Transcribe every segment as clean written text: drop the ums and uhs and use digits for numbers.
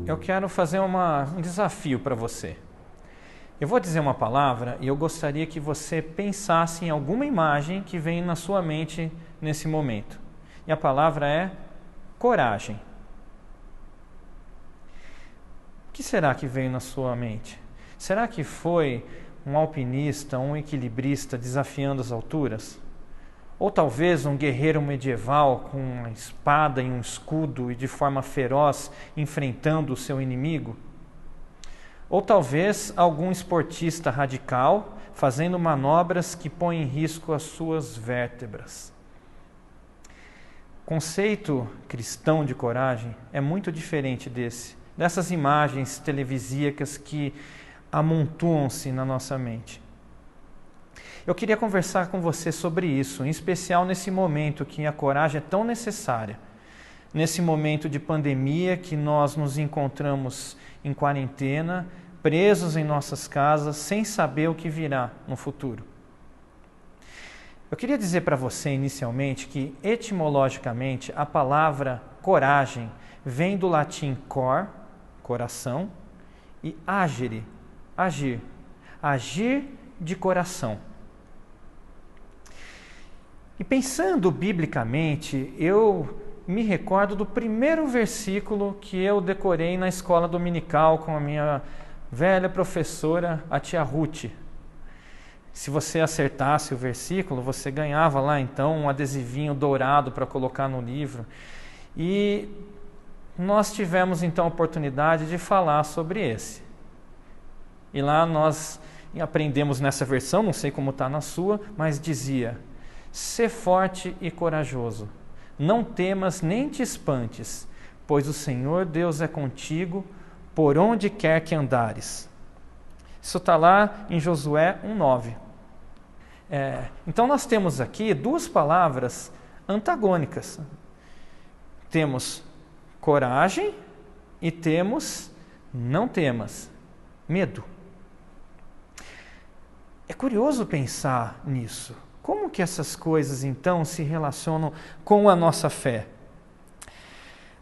eu quero fazer um desafio para você. Eu vou dizer uma palavra e eu gostaria que você pensasse em alguma imagem que vem na sua mente nesse momento. E a palavra é coragem. O que será que veio na sua mente? Será que foi um alpinista, um equilibrista desafiando as alturas? Ou talvez um guerreiro medieval com uma espada e um escudo e de forma feroz enfrentando o seu inimigo? Ou talvez algum esportista radical fazendo manobras que põem em risco as suas vértebras? O conceito cristão de coragem é muito diferente dessas imagens televisíacas que amontoam-se na nossa mente. Eu queria conversar com você sobre isso, em especial nesse momento que a coragem é tão necessária. Nesse momento de pandemia que nós nos encontramos em quarentena, presos em nossas casas, sem saber o que virá no futuro. Eu queria dizer para você inicialmente que, etimologicamente, a palavra coragem vem do latim cor, coração, e agere, agir, agir de coração. E pensando biblicamente, eu me recordo do primeiro versículo que eu decorei na escola dominical com a minha velha professora, a tia Ruth. Se você acertasse o versículo, você ganhava lá então um adesivinho dourado para colocar no livro. E nós tivemos então a oportunidade de falar sobre esse. E lá nós aprendemos nessa versão, não sei como está na sua, mas dizia: sê forte e corajoso, não temas nem te espantes, pois o Senhor Deus é contigo por onde quer que andares. Isso está lá em Josué 1:9. Então nós temos aqui duas palavras antagônicas. Temos coragem e temos não temas, medo. É curioso pensar nisso. Como que essas coisas, então, se relacionam com a nossa fé?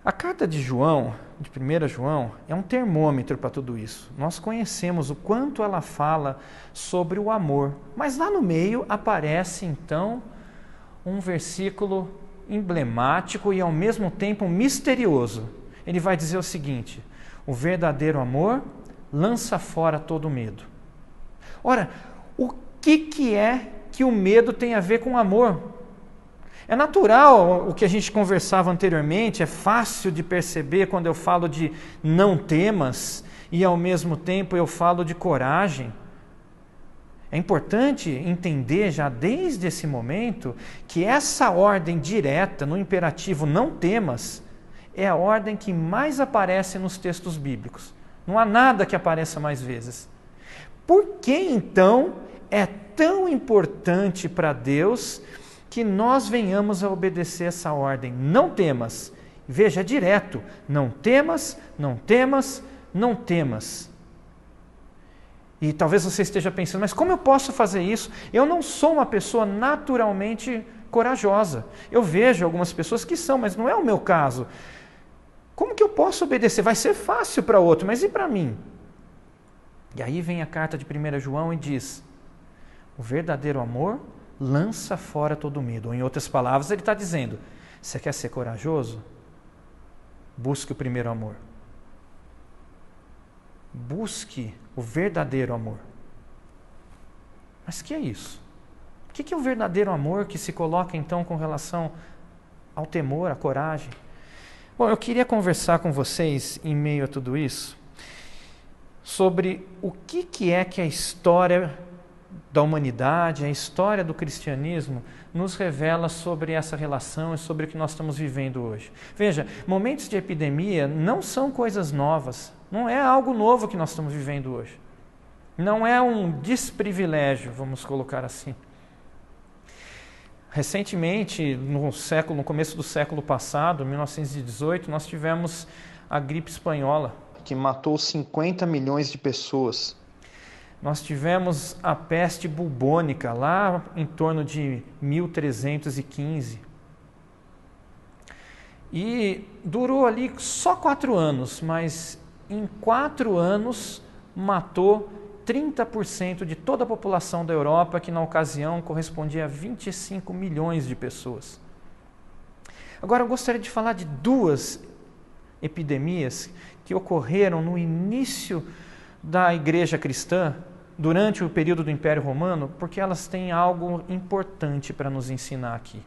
A carta de João, de 1 João, é um termômetro para tudo isso. Nós conhecemos o quanto ela fala sobre o amor. Mas lá no meio aparece, então, um versículo emblemático e, ao mesmo tempo, misterioso. Ele vai dizer o seguinte: o verdadeiro amor lança fora todo medo. Ora, o que é que o medo tem a ver com o amor? É natural o que a gente conversava anteriormente, é fácil de perceber quando eu falo de não temas e ao mesmo tempo eu falo de coragem. É importante entender já desde esse momento que essa ordem direta no imperativo não temas é a ordem que mais aparece nos textos bíblicos. Não há nada que apareça mais vezes. Por que então é tão importante para Deus que nós venhamos a obedecer essa ordem? Não temas. Veja, é direto. Não temas, não temas, não temas. E talvez você esteja pensando, mas como eu posso fazer isso? Eu não sou uma pessoa naturalmente corajosa. Eu vejo algumas pessoas que são, mas não é o meu caso. Como que eu posso obedecer? Vai ser fácil para outro, mas e para mim? E aí vem a carta de 1 João e diz: o verdadeiro amor lança fora todo medo. Ou, em outras palavras, ele está dizendo: você quer ser corajoso? Busque o primeiro amor. Busque o verdadeiro amor. Mas que é isso? O que é o verdadeiro amor que se coloca então com relação ao temor, à coragem? Bom, eu queria conversar com vocês, em meio a tudo isso, sobre o que é que a história da humanidade, a história do cristianismo nos revela sobre essa relação e sobre o que nós estamos vivendo hoje. Veja, momentos de epidemia não são coisas novas, não é algo novo que nós estamos vivendo hoje. Não é um desprivilégio, vamos colocar assim. Recentemente, no começo do século passado, 1918, nós tivemos a gripe espanhola, que matou 50 milhões de pessoas. Nós tivemos a peste bubônica lá em torno de 1315. E durou ali só 4 anos, mas em 4 anos matou 30% de toda a população da Europa, que na ocasião correspondia a 25 milhões de pessoas. Agora eu gostaria de falar de 2 epidemias que ocorreram no início da igreja cristã, durante o período do Império Romano, porque elas têm algo importante para nos ensinar aqui.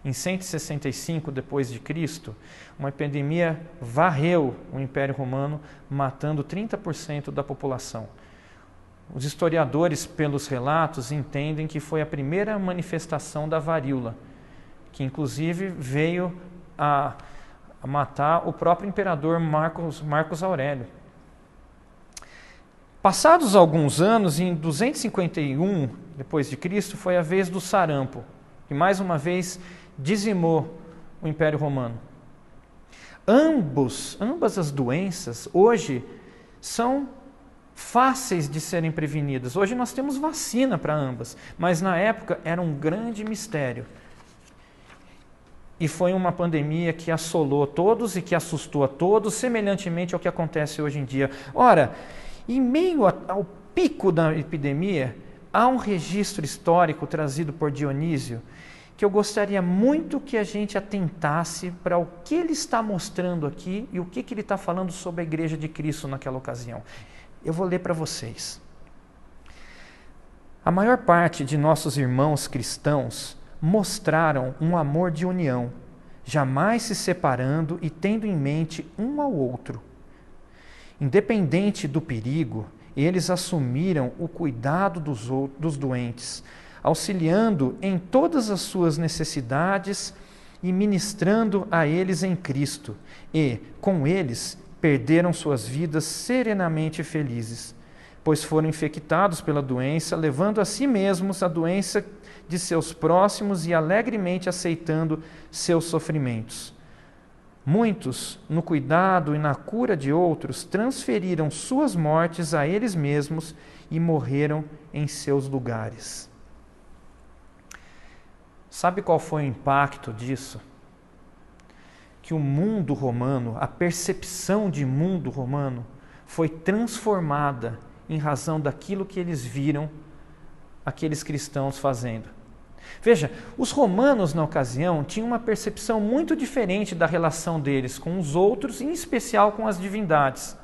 Em 165 depois de Cristo, uma epidemia varreu o Império Romano, matando 30% da população. Os historiadores, pelos relatos, entendem que foi a primeira manifestação da varíola, que inclusive veio a matar o próprio imperador Marcos Aurélio. Passados alguns anos, em 251 depois de Cristo, foi a vez do sarampo, que mais uma vez dizimou o Império Romano. Ambas as doenças hoje são fáceis de serem prevenidas. Hoje nós temos vacina para ambas, mas na época era um grande mistério. E foi uma pandemia que assolou todos e que assustou a todos, semelhantemente ao que acontece hoje em dia. Ora, em meio ao pico da epidemia, há um registro histórico trazido por Dionísio que eu gostaria muito que a gente atentasse para o que ele está mostrando aqui e o que ele está falando sobre a Igreja de Cristo naquela ocasião. Eu vou ler para vocês. A maior parte de nossos irmãos cristãos mostraram um amor de união, jamais se separando e tendo em mente um ao outro. Independente do perigo, eles assumiram o cuidado dos doentes, auxiliando em todas as suas necessidades e ministrando a eles em Cristo, e, com eles, perderam suas vidas serenamente felizes, pois foram infectados pela doença, levando a si mesmos a doença de seus próximos e alegremente aceitando seus sofrimentos. Muitos, no cuidado e na cura de outros, transferiram suas mortes a eles mesmos e morreram em seus lugares. Sabe qual foi o impacto disso? Que o mundo romano, a percepção de mundo romano, foi transformada em razão daquilo que eles viram aqueles cristãos fazendo. Veja, os romanos na ocasião tinham uma percepção muito diferente da relação deles com os outros, em especial com as divindades.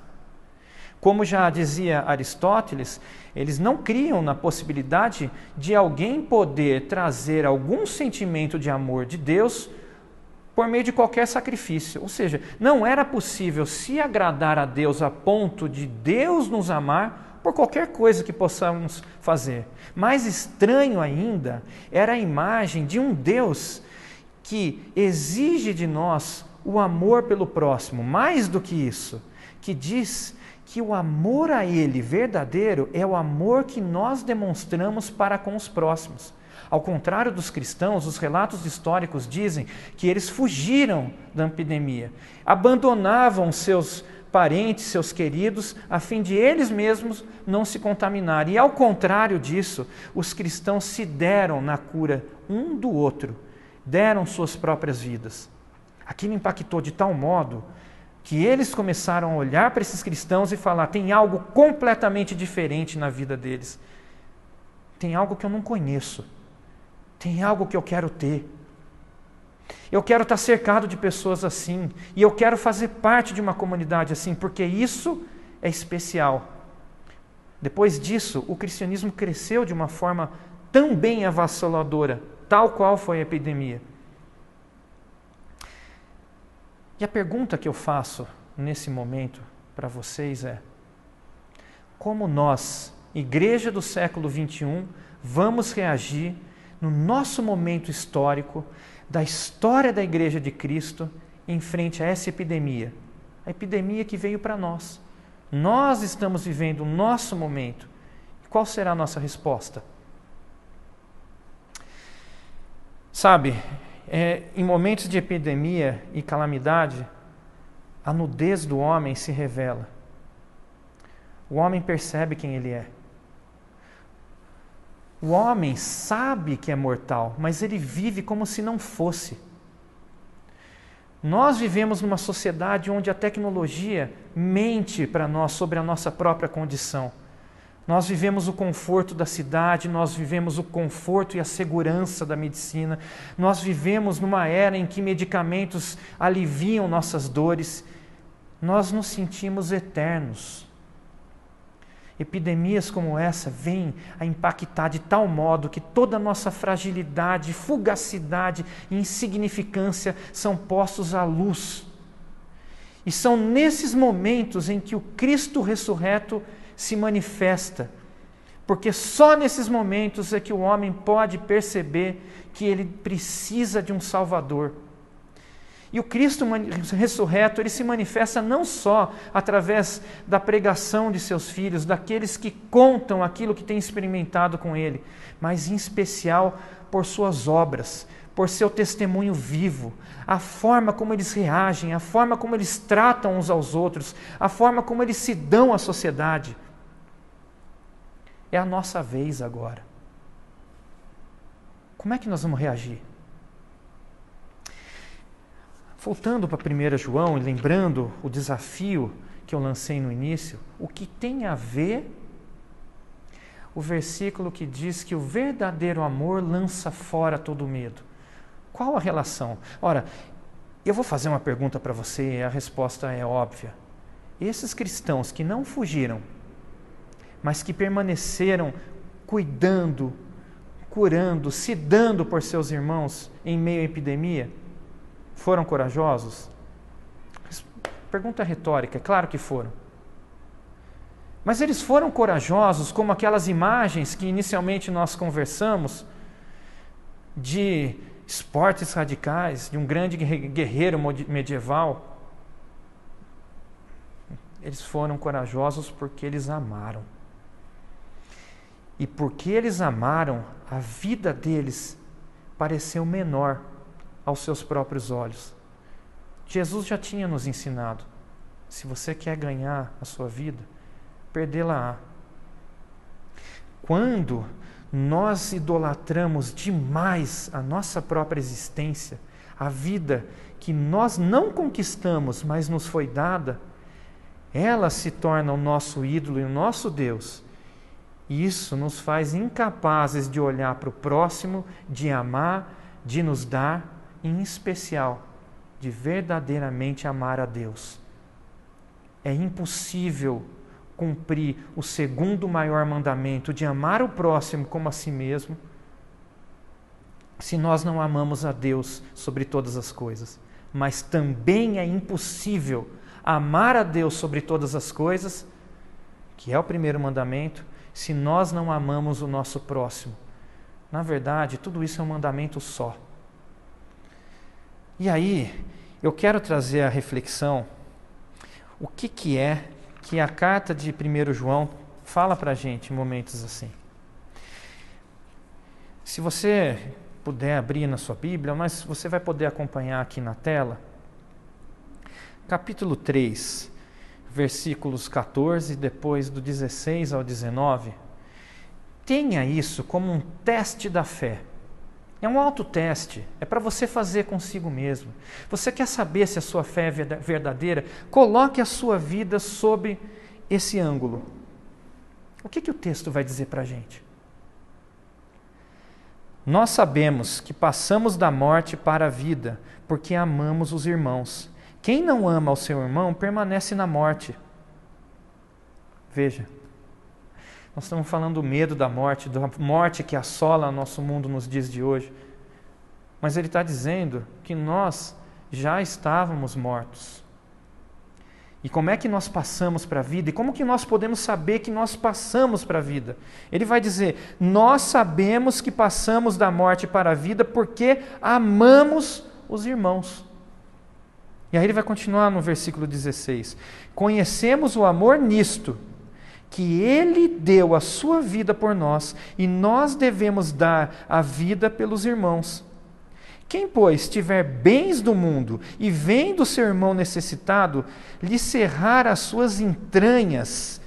Como já dizia Aristóteles, eles não criam na possibilidade de alguém poder trazer algum sentimento de amor de Deus por meio de qualquer sacrifício. Ou seja, não era possível se agradar a Deus a ponto de Deus nos amar por qualquer coisa que possamos fazer. Mais estranho ainda era a imagem de um Deus que exige de nós o amor pelo próximo, mais do que isso, que diz que o amor a Ele verdadeiro é o amor que nós demonstramos para com os próximos. Ao contrário dos cristãos, os relatos históricos dizem que eles fugiram da epidemia, abandonavam seus parentes, seus queridos, a fim de eles mesmos não se contaminarem. E ao contrário disso, os cristãos se deram na cura um do outro, deram suas próprias vidas. Aquilo impactou de tal modo que eles começaram a olhar para esses cristãos e falar: tem algo completamente diferente na vida deles. Tem algo que eu não conheço. Tem algo que eu quero ter. Eu quero estar cercado de pessoas assim, e eu quero fazer parte de uma comunidade assim, porque isso é especial. Depois disso, o cristianismo cresceu de uma forma também avassaladora, tal qual foi a epidemia. E a pergunta que eu faço nesse momento para vocês é: como nós, igreja do século XXI, vamos reagir no nosso momento histórico, da história da Igreja de Cristo, em frente a essa epidemia? A epidemia que veio para nós. Nós estamos vivendo o nosso momento. Qual será a nossa resposta? Sabe, em momentos de epidemia e calamidade, a nudez do homem se revela. O homem percebe quem ele é. O homem sabe que é mortal, mas ele vive como se não fosse. Nós vivemos numa sociedade onde a tecnologia mente para nós sobre a nossa própria condição. Nós vivemos o conforto da cidade, nós vivemos o conforto e a segurança da medicina, nós vivemos numa era em que medicamentos aliviam nossas dores, nós nos sentimos eternos. Epidemias como essa vêm a impactar de tal modo que toda a nossa fragilidade, fugacidade e insignificância são postos à luz. E são nesses momentos em que o Cristo ressurreto se manifesta, porque só nesses momentos é que o homem pode perceber que ele precisa de um Salvador. E o Cristo ressurreto, ele se manifesta não só através da pregação de seus filhos, daqueles que contam aquilo que têm experimentado com ele, mas em especial por suas obras, por seu testemunho vivo, a forma como eles reagem, a forma como eles tratam uns aos outros, a forma como eles se dão à sociedade. É a nossa vez agora. Como é que nós vamos reagir? Voltando para 1 João e lembrando o desafio que eu lancei no início, o que tem a ver o versículo que diz que o verdadeiro amor lança fora todo medo? Qual a relação? Ora, eu vou fazer uma pergunta para você e a resposta é óbvia. Esses cristãos que não fugiram, mas que permaneceram cuidando, curando, se dando por seus irmãos em meio à epidemia, foram corajosos? Pergunta retórica, é claro que foram. Mas eles foram corajosos como aquelas imagens que inicialmente nós conversamos de esportes radicais, de um grande guerreiro medieval. Eles foram corajosos porque eles amaram. E porque eles amaram, a vida deles pareceu menor aos seus próprios olhos. Jesus já tinha nos ensinado: se você quer ganhar a sua vida, perdê-la-á. Quando nós idolatramos demais a nossa própria existência, a vida que nós não conquistamos, mas nos foi dada, ela se torna o nosso ídolo e o nosso Deus. E isso nos faz incapazes de olhar para o próximo, de amar, de nos dar, e em especial, de verdadeiramente amar a Deus. É impossível cumprir o segundo maior mandamento, de amar o próximo como a si mesmo, se nós não amamos a Deus sobre todas as coisas. Mas também é impossível amar a Deus sobre todas as coisas, que é o primeiro mandamento, se nós não amamos o nosso próximo. Na verdade, tudo isso é um mandamento só. E aí, eu quero trazer a reflexão, o que é que a carta de 1 João fala para a gente em momentos assim. Se você puder abrir na sua Bíblia, mas você vai poder acompanhar aqui na tela, capítulo 3, versículos 14, depois do 16 ao 19, tenha isso como um teste da fé. É um autoteste, é para você fazer consigo mesmo. Você quer saber se a sua fé é verdadeira? Coloque a sua vida sob esse ângulo. O que o texto vai dizer para a gente? Nós sabemos que passamos da morte para a vida, porque amamos os irmãos. Quem não ama o seu irmão permanece na morte. Veja, nós estamos falando do medo da morte que assola o nosso mundo nos dias de hoje. Mas ele está dizendo que nós já estávamos mortos. E como é que nós passamos para a vida? E como que nós podemos saber que nós passamos para a vida? Ele vai dizer: nós sabemos que passamos da morte para a vida porque amamos os irmãos. E aí ele vai continuar no versículo 16. Conhecemos o amor nisto, que Ele deu a sua vida por nós, e nós devemos dar a vida pelos irmãos. Quem, pois, tiver bens do mundo e vendo seu irmão necessitado, lhe cerrar as suas entranhas,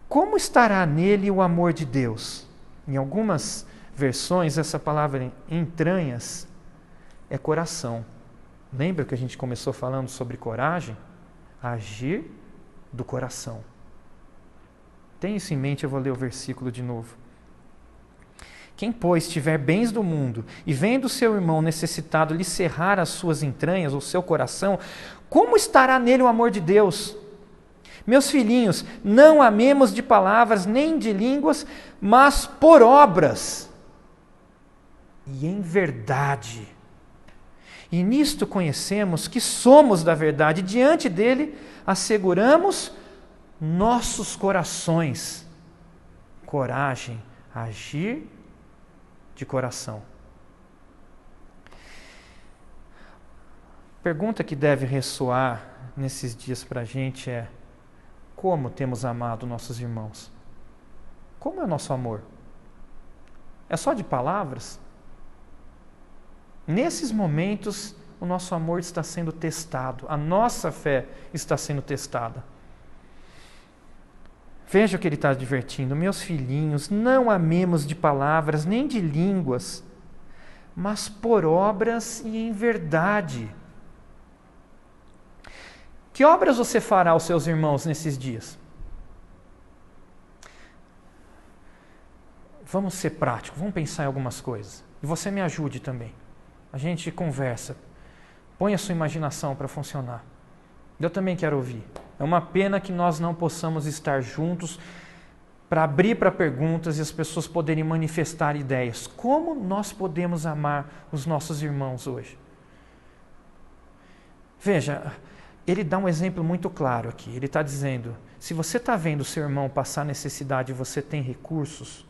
como estará nele o amor de Deus? Em algumas versões, essa palavra entranhas é coração. Lembra que a gente começou falando sobre coragem? Agir do coração. Tenha isso em mente, eu vou ler o versículo de novo. Quem, pois, tiver bens do mundo e vendo seu irmão necessitado lhe cerrar as suas entranhas, ou seu coração, como estará nele o amor de Deus? Meus filhinhos, não amemos de palavras nem de línguas, mas por obras e em verdade. E nisto conhecemos que somos da verdade, e diante dele asseguramos nossos corações. Coragem, agir de coração. Pergunta que deve ressoar nesses dias para a gente é: como temos amado nossos irmãos? Como é o nosso amor? É só de palavras? Nesses momentos, o nosso amor está sendo testado, a nossa fé está sendo testada. Veja o que ele está advertindo: meus filhinhos, não amemos de palavras nem de línguas, mas por obras e em verdade. Que obras você fará aos seus irmãos nesses dias? Vamos ser práticos, vamos pensar em algumas coisas. E você me ajude também. A gente conversa. Põe a sua imaginação para funcionar. Eu também quero ouvir. É uma pena que nós não possamos estar juntos para abrir para perguntas e as pessoas poderem manifestar ideias. Como nós podemos amar os nossos irmãos hoje? Veja, ele dá um exemplo muito claro aqui. Ele está dizendo: se você está vendo o seu irmão passar necessidade e você tem recursos,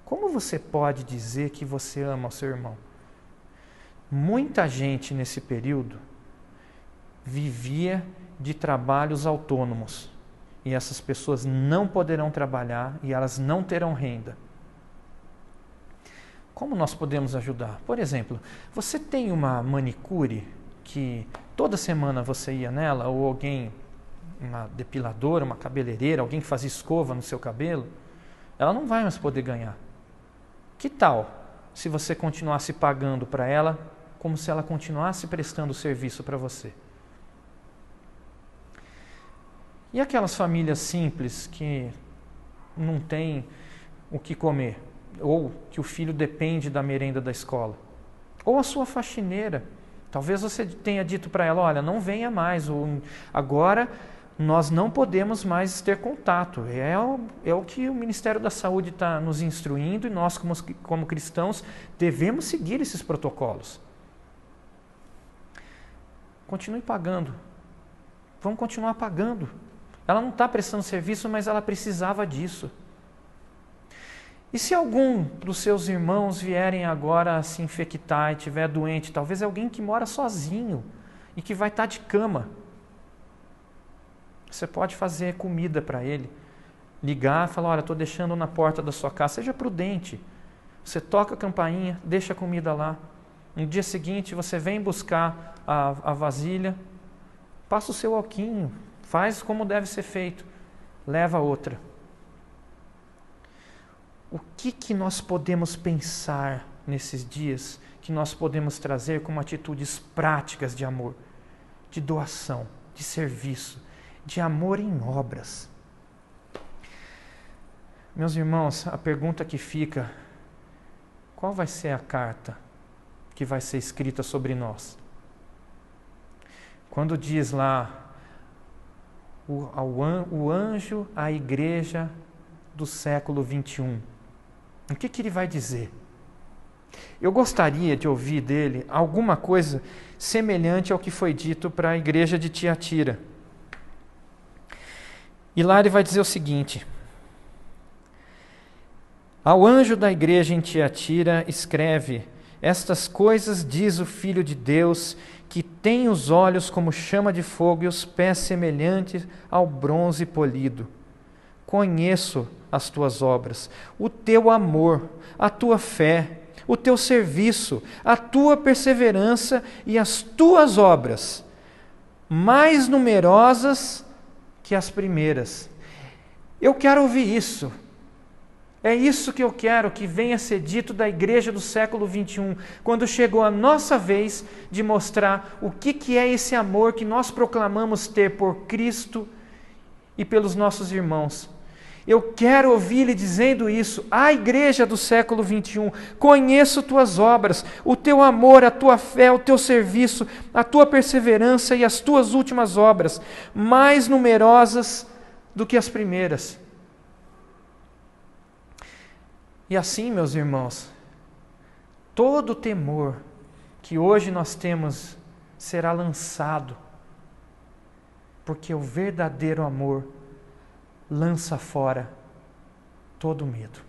como você pode dizer que você ama o seu irmão? Muita gente nesse período vivia de trabalhos autônomos e essas pessoas não poderão trabalhar e elas não terão renda. Como nós podemos ajudar? Por exemplo, você tem uma manicure que toda semana você ia nela, ou alguém, uma depiladora, uma cabeleireira, alguém que fazia escova no seu cabelo, ela não vai mais poder ganhar. Que tal se você continuasse pagando para ela como se ela continuasse prestando serviço para você? E aquelas famílias simples que não têm o que comer, ou que o filho depende da merenda da escola? Ou a sua faxineira. Talvez você tenha dito para ela: olha, não venha mais, ou agora nós não podemos mais ter contato. É o que o Ministério da Saúde está nos instruindo e nós, como cristãos, devemos seguir esses protocolos. Continue pagando. Vamos continuar pagando. Ela não está prestando serviço, mas ela precisava disso. E se algum dos seus irmãos vierem agora a se infectar e estiver doente, talvez alguém que mora sozinho e que vai estar de cama, você pode fazer comida para ele, ligar e falar: olha, estou deixando na porta da sua casa. Seja prudente. Você toca a campainha, deixa a comida lá. No dia seguinte você vem buscar a vasilha, passa o seu alquinho, faz como deve ser feito, leva outra. O que nós podemos pensar nesses dias que nós podemos trazer como atitudes práticas de amor, de doação, de serviço, de amor em obras? Meus irmãos, a pergunta que fica: qual vai ser a carta que vai ser escrita sobre nós? Quando diz lá o anjo à igreja do século 21, o que ele vai dizer? Eu gostaria de ouvir dele alguma coisa semelhante ao que foi dito para a igreja de Tiatira. E lá ele vai dizer o seguinte: ao anjo da igreja em Tiatira escreve: estas coisas diz o Filho de Deus, que tem os olhos como chama de fogo e os pés semelhantes ao bronze polido. Conheço as tuas obras, o teu amor, a tua fé, o teu serviço, a tua perseverança e as tuas obras, mais numerosas que as primeiras. Eu quero ouvir isso. É isso que eu quero que venha a ser dito da igreja do século XXI, quando chegou a nossa vez de mostrar o que é esse amor que nós proclamamos ter por Cristo e pelos nossos irmãos. Eu quero ouvir-lhe dizendo isso, à igreja do século XXI, conheço tuas obras, o teu amor, a tua fé, o teu serviço, a tua perseverança e as tuas últimas obras, mais numerosas do que as primeiras. E assim, meus irmãos, todo o temor que hoje nós temos será lançado, porque o verdadeiro amor lança fora todo medo.